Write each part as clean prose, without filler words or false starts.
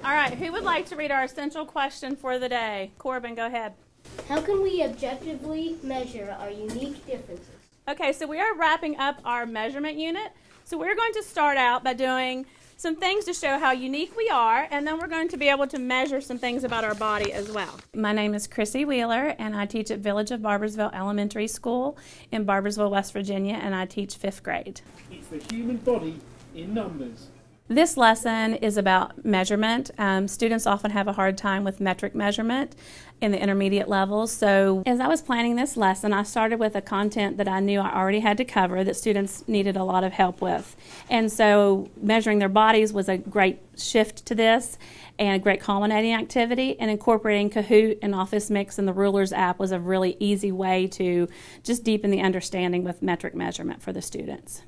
All right, who would like to read our essential question for the day? Corbin, go ahead. How can we objectively measure our unique differences? Okay, so we are wrapping up our measurement unit. So we're going to start out by doing some things to show how unique we are, and then we're going to be able to measure some things about our body as well. My name is Chrissy Wheeler, and I teach at Village of Barbersville Elementary School in Barbersville, West Virginia, and I teach 5th grade. It's the human body in numbers. This lesson is about measurement. Students often have a hard time with metric measurement in the intermediate levels. So as I was planning this lesson, I started with a content that I knew I already had to cover that students needed a lot of help with. And so measuring their bodies was a great shift to this and a great culminating activity, and incorporating Kahoot and Office Mix and the Rulers app was a really easy way to just deepen the understanding with metric measurement for the students.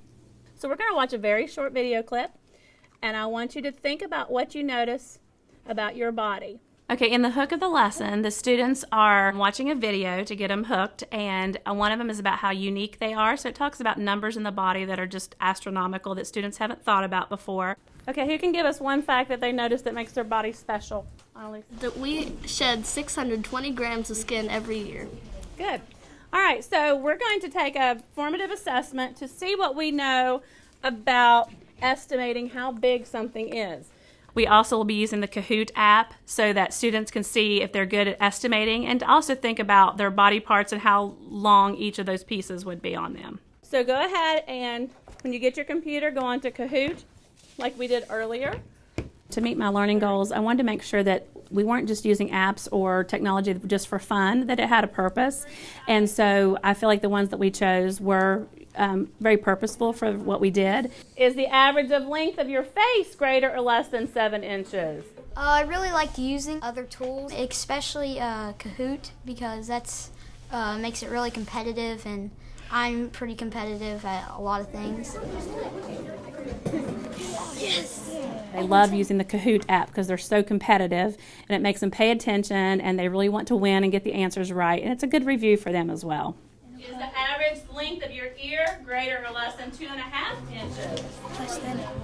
So we're going to watch a very short video clip, and I want you to think about what you notice about your body. Okay, in the hook of the lesson, the students are watching a video to get them hooked, and one of them is about how unique they are. So it talks about numbers in the body that are just astronomical that students haven't thought about before. Okay, who can give us one fact that they noticed that makes their body special? That we shed 620 grams of skin every year. Good. All right, so we're going to take a formative assessment to see what we know about estimating how big something is. We also will be using the Kahoot app so that students can see if they're good at estimating, and to also think about their body parts and how long each of those pieces would be on them. So go ahead and when you get your computer, go on to Kahoot like we did earlier. To meet my learning goals, I wanted to make sure that we weren't just using apps or technology just for fun, that it had a purpose. And so I feel like the ones that we chose were very purposeful for what we did. Is the average of length of your face greater or less than 7 inches? I really liked using other tools, especially Kahoot, because that's makes it really competitive, and I'm pretty competitive at a lot of things. Yes! They love using the Kahoot app because they're so competitive, and it makes them pay attention, and they really want to win and get the answers right, and it's a good review for them as well. Is the average length of your ear greater or less than 2.5 inches?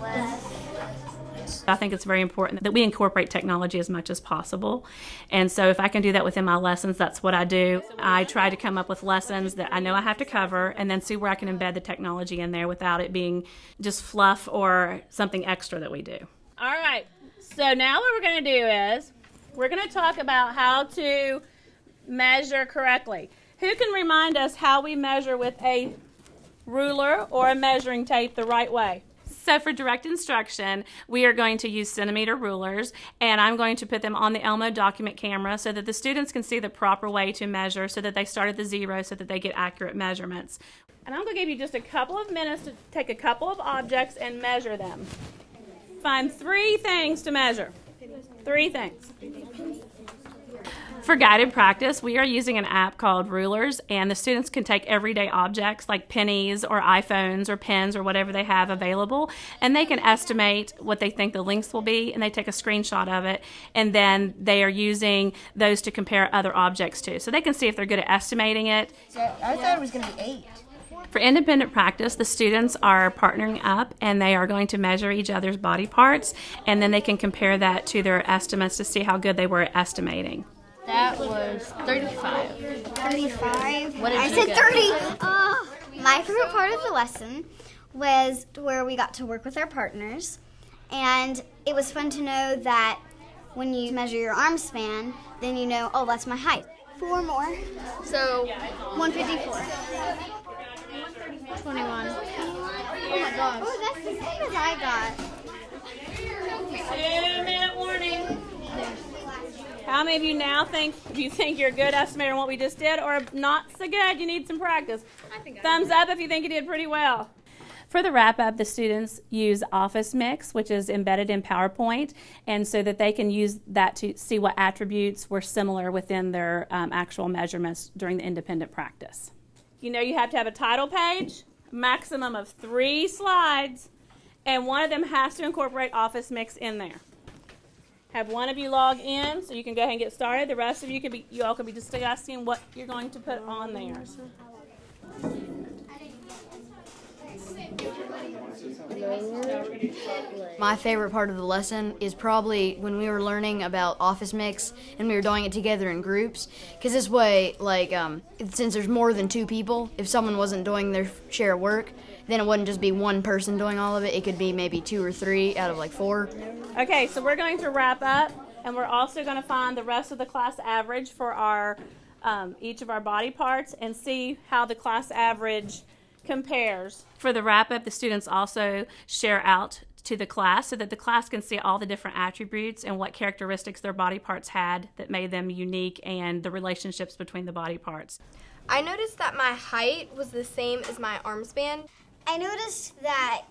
Less. I think it's very important that we incorporate technology as much as possible. And so if I can do that within my lessons, that's what I do. I try to come up with lessons that I know I have to cover and then see where I can embed the technology in there without it being just fluff or something extra that we do. All right. So now what we're going to do is we're going to talk about how to measure correctly. Who can remind us how we measure with a ruler or a measuring tape the right way? So for direct instruction, we are going to use centimeter rulers, and I'm going to put them on the Elmo document camera so that the students can see the proper way to measure, so that they start at the zero so that they get accurate measurements. And I'm going to give you just a couple of minutes to take a couple of objects and measure them. Find 3 things to measure. 3 things. For guided practice, we are using an app called Rulers, and the students can take everyday objects like pennies or iPhones or pens or whatever they have available, and they can estimate what they think the lengths will be, and they take a screenshot of it, and then they are using those to compare other objects to. So they can see if they're good at estimating it. I thought it was going to be 8. For independent practice, the students are partnering up, and they are going to measure each other's body parts, and then they can compare that to their estimates to see how good they were at estimating. That was 35. 35? What did I you said get? 30. My favorite part of the lesson was where we got to work with our partners. And it was fun to know that when you measure your arm span, then you know, oh, that's my height. 4 more. So 154. 21. Oh my gosh. Oh, that's the same as I got. 2-minute warning. How many of you now think you're a good estimator on what we just did, or not so good, you need some practice? Thumbs up if you think you did pretty well. For the wrap-up, the students use Office Mix, which is embedded in PowerPoint, and so that they can use that to see what attributes were similar within their actual measurements during the independent practice. You know you have to have a title page, maximum of 3 slides, and one of them has to incorporate Office Mix in there. Have one of you log in so you can go ahead and get started. The rest of you all can be discussing what you're going to put on there. My favorite part of the lesson is probably when we were learning about office mix and we were doing it together in groups. Because this way, like, since there's more than 2 people, if someone wasn't doing their share of work, then it wouldn't just be one person doing all of it. It could be maybe 2 or 3 out of like 4. Okay, so we're going to wrap up, and we're also going to find the rest of the class average for our each of our body parts and see how the class average compares. For the wrap-up, the students also share out to the class so that the class can see all the different attributes and what characteristics their body parts had that made them unique and the relationships between the body parts. I noticed that my height was the same as my arm span. I noticed that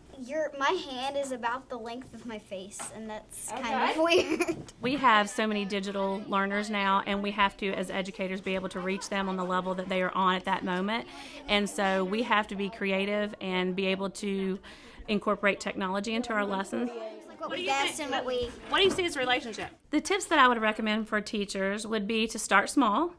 my hand is about the length of my face, and that's kind of weird. We have so many digital learners now, and we have to, as educators, be able to reach them on the level that they are on at that moment. And so we have to be creative and be able to incorporate technology into our lessons. What we guessed and what do you see as a relationship? The tips that I would recommend for teachers would be to start small.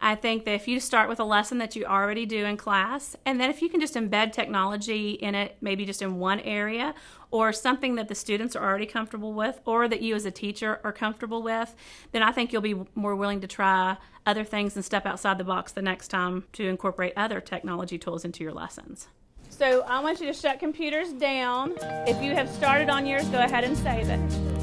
I think that if you start with a lesson that you already do in class, and then if you can just embed technology in it, maybe just in one area, or something that the students are already comfortable with, or that you as a teacher are comfortable with, then I think you'll be more willing to try other things and step outside the box the next time to incorporate other technology tools into your lessons. So I want you to shut computers down. If you have started on yours, go ahead and save it.